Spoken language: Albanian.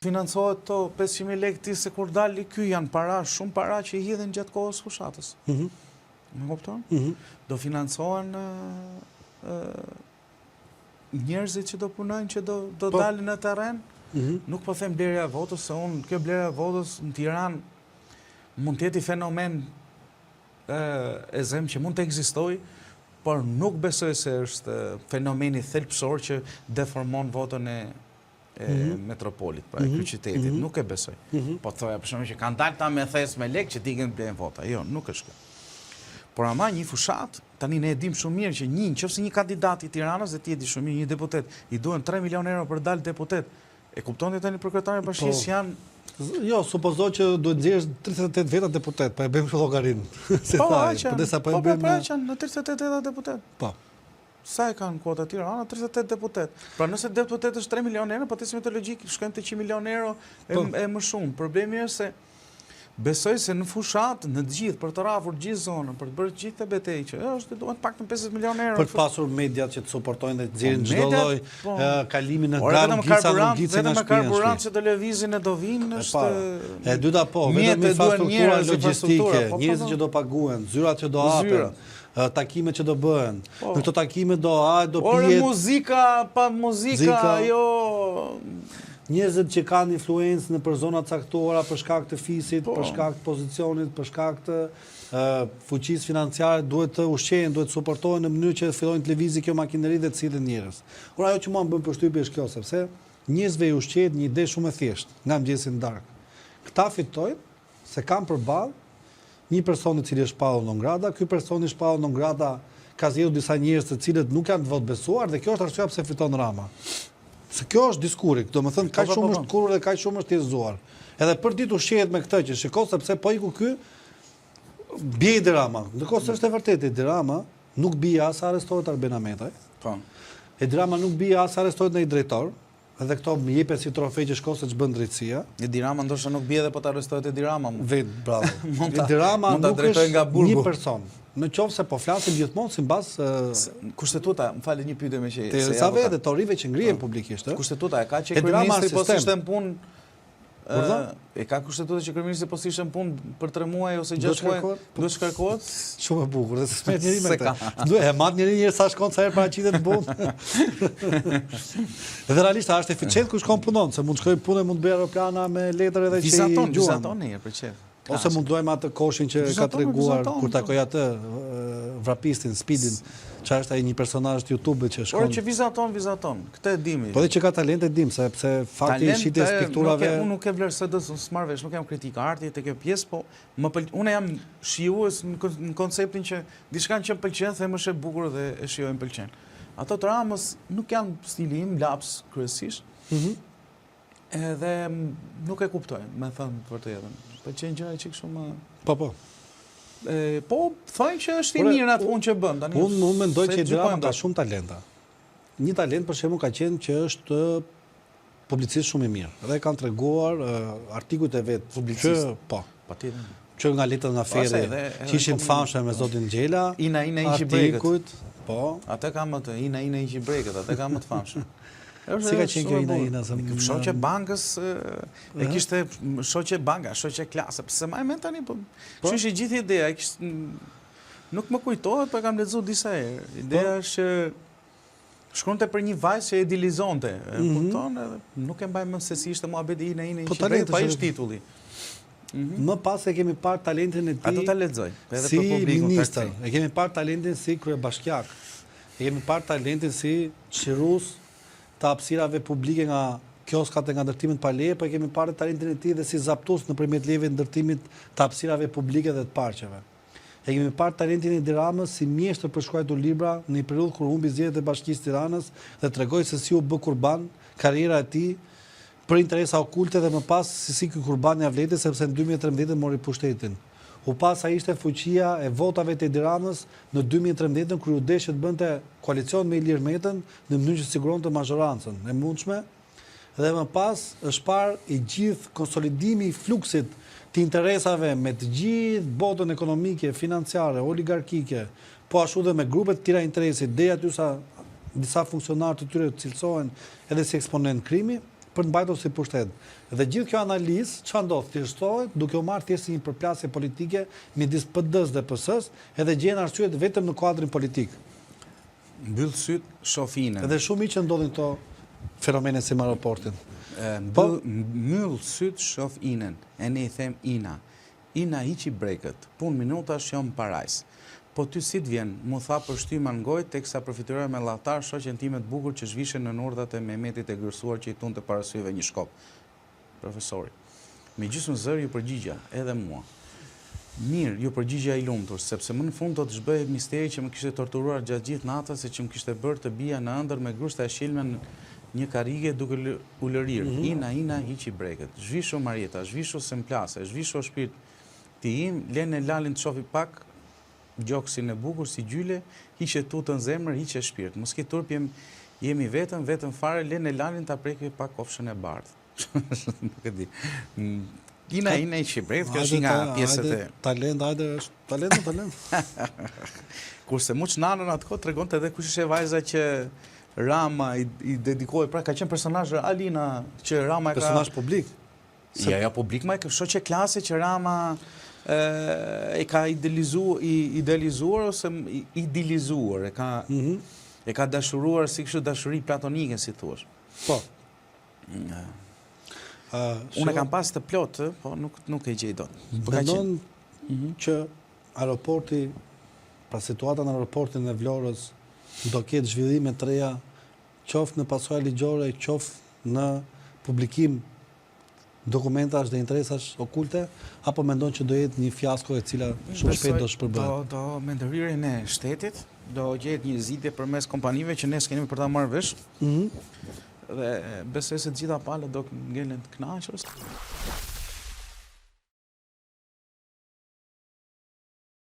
financohet to 500.000 lekë ti se kur dali ky janë para, shumë para që i hidhen gjatë kohës fushatës. Më kupton? Do financohen njerëzit që do punojnë, që do dalin në terren. Nuk po them blerja e votës, se unë kjo blerja e votës në Tiranë mund të jetë fenomen e zemë që mund të ekzistojë, por nuk besoj se është fenomeni thelbësor që deformon votën e metropolit, pra e kryeqytetit. Nuk e besoj. Po thoja për shembull që kanë dalë ta me thes me lekë që t'i blejnë vota. Jo, nuk është kjo. Por ama një fushat, tani ne e dim shumë mirë që nëse një kandidat i Tiranës dhe ti e di shumë mirë, një deputet, i duhen 3 milionë euro për dalë deputet. E kuptoni tani për kryetarin e bashkisë janë. Jo, supozo që duhet nxjerrësh 38 veta deputet, pa e bëjmë kështu llogarin. Po, në 38 veta deputet. Po. Sa e kanë kuota Tirana? 38 deputet. Pra nëse deputet është 3 milionë euro, po të simet logjik shkojnë te 100 milionë euro e më shumë. Problemi është se besoj se në fushat, në gjithë, për të rafur gjithë zonën, për të bërë gjithë të betej, që është duhet pak në 50 milionë euro. Për të pasur mediat që të suportojnë dhe të nxjerrin çdo lloj kalimin në garë, gjithsa nga shtëpia. Vetëm karburant që do lëvizin e do vinë është. E dyta po, vetëm infrastruktura logjistike, njerëzit që do paguhen, zyrat që do hapen. Takimet që do bëhen. Në këto takime do pijet. Ore muzika, pa muzika, jo. Njerëzit që kanë influencë në për zona caktuara për shkak të fisit, për shkak të pozicionit, për shkak të fuqisë financiare, duhet të ushqehen, duhet të suportohen në mënyrë që fillojnë të lëvizë kjo makineri dhe të sillen njerëz. Por ajo që mua më bën përshtypje është kjo, sepse njerëzve i ushqehet një ide shumë e thjeshtë nga mëngjesi në darkë. Këta fitojnë se kanë përballë një person i cili është shpallur non grata, ky person i shpallur non grata ka zgjedhur disa njerëz të cilët nuk janë të votë besuar dhe kjo është arsyeja pse fiton Rama. Se kjo është diskuri, domethënë kaq shumë është kurrë dhe kaq shumë është tezzuar. Edhe për ditë ushqehet me këtë që shiko sepse po iku ky bie Edi Rama. Ndërkohë s'është e vërtetë Edi Rama nuk bie as arrestohet Arben Ahmetaj. Po. Edi Rama nuk bie as arrestohet ndonjë drejtor. Edhe këto më jepet si trofe që shko se ç'bën drejtësia. Edi Rama ndoshta nuk bie edhe po të arrestohet Edi Rama. Vet, bravo. Edi Rama nuk është një person. Në qoftë se po flasim gjithmonë sipas kushtetuta, më falë një pyetje me që sa vetë torive që ngrihen publikisht, kushtetuta e ka që kryeministri po ishte në punë. E ka kushtetuta që kryeministri po ishte në punë për 3 muaj ose 6 muaj, duhet shkarkohet. Shumë e bukur, dhe se smet njëri me këtë. Duhet e mat njëri sa shkon sa herë paraqitet në punë. Dhe realisht është eficient ku shkon punon, se mund shkoj punë, mund bëj aeroplana me letër edhe që i gjuan. Vizaton një për çfarë? Ose munduajmë atë koshin që ka treguar kur takoj atë vrapistin, Speedin, që është ai një personazh të YouTube-it që shkon. Por që vizaton, këtë e dimi. Po dhe që ka talent e dim, sepse fakti i shitjes pikturave. Unë nuk e vlerësoj dot smarrvesh, nuk jam kritik arti te kjo pjesë, po unë jam shijues në konceptin që diçka që më pëlqen, them është e bukur dhe e shijoj më pëlqen. Ato të Ramës nuk janë stili im, laps kryesisht. Edhe nuk e kuptoj, me thënë të vërtetën. Pëlqen gjëra që shumë. Po. Po, thojnë që është i mirë atë punë që bën. Unë mendoj që Edi Rama ka shumë talenta. Një talent për shembull ka qenë që është publicist shumë i mirë. Dhe kanë treguar artikujt e vet publicist. Po. Patjetër. Që nga letrat nga Ferri, që ishin të famshëm me zotin Gjela. Ina i Gjibrekët. Po. Atë kam atë, Ina i Gjibrekët, atë kam më të famshëm. Si ka qenë kjo Ina? Shoqe bankës, e kishte shoqe banka, shoqe klase, pse më e men tani, po që ishte gjithë ideja, nuk më kujtohet, po kam lexuar disa herë. Ideja është që shkronte për një vajzë që e idilizonte, kupton, nuk e mbaj mend se si ishte muhabeti Ina i Gjibrekët, pa ishte titulli. Më pas e kemi parë talentin e tij. Ato ta lexoj, edhe për publikun. E kemi parë talentin si kryebashkiak. E kemi parë talentin si çirrus të hapësirave publike nga kioskat e nga ndërtimet pa leje, po e kemi parë talentin e tij dhe si zaptues nëpërmjet lejeve ndërtimit të hapësirave publike dhe të parqeve. E kemi parë talentin e Edi Ramës si mjeshtër për shkruajtur libra në një periudhë kur humbi zgjedhjet e Bashkisë Tiranës dhe tregoi se si u bë kurban karriera e tij për interesa okulte dhe më pas si ky kurban ia vleti sepse në 2013 mori pushtetin. U pas ai ishte fuqia e votave të Edi Ramës në 2013 kur u deshë të bënte koalicion me Ilir Metën në mënyrë që siguronte mazhorancën e mundshme dhe më pas është parë i gjithë konsolidimi i fluksit të interesave me të gjithë botën ekonomike, financiare, oligarkike, po ashtu dhe me grupet të tjera interesi, deri aty sa disa funksionarë të tyre cilësohen edhe si eksponent krimi, për të mbajtur si pushtet. Dhe gjithë kjo analizë çfarë ndodh? Thjeshtohet duke u marrë thjesht si një përplasje politike midis PD-s dhe PS-s, edhe gjen arsyet vetëm në kuadrin politik. Mbyll syt, shoh inën. Edhe shumë i që ndodhin këto fenomene si me aeroportin. Mbyll syt, shoh inën. E ne i them ina. Ina hiqi brekët. Pun minutash jam parajs. Po ty si të vjen, mu tha për shtyma në gojë, teksa përfituar me llahtar shoqen time të bukur që zhvishen në urdhat e Mehmetit e gërsuar që i tunte para syve një shkop. Profesori. Me gjysmë zër ju përgjigja, edhe mua. Mirë, ju përgjigja i lumtur, sepse më në fund do të zhbëhej misteri që më kishte torturuar gjatë gjithë natës e që më kishte bërë të bija në ëndër me grushta e shilme në një karrige duke u lërir. Ina, hiqi brekët. Zhvishu Marieta, zhvishu Semplase, zhvishu shpirt ti im, lene lalin të shofi pak, gjoksin e bukur si gjyle, hiqe tutën zemër, hiqe shpirt. Mos ki turp jemi vetëm fare, lene lalin të apreki pak kofshën e bardhë. Nuk e di. Ina i shqibrejt, kjo është nga pjesët e... Talent, është talent. Kurse mu që nanën atë kohë, tregon të edhe kush ishe vajza që Rama i dedikoj, pra ka qenë personazh Alina, që Rama e ka... Personazh publik. Ja, publik ma e ka shoqe klase që Rama e ka idealizuar ose idilizuar, e ka dashuruar si kështu dashuri platonike, si thuash. Po. Unë e kam pas të plotë, po nuk e gjej dot. Mendon që aeroporti, pra situata në aeroportin e Vlorës, do ketë zhvillime të reja, qoftë në pasojë ligjore, qoftë në publikim dokumentash dhe interesash okulte, apo mendon që do jetë një fiasko e cila shumë shpejt do shpërbëhet? Do me ndërhyrjen e shtetit, do gjetë një zgjidhje përmes kompanive që ne s'kemi për ta marrë vesh. Dhe besoj se të gjitha palët do ngelen të kënaqur.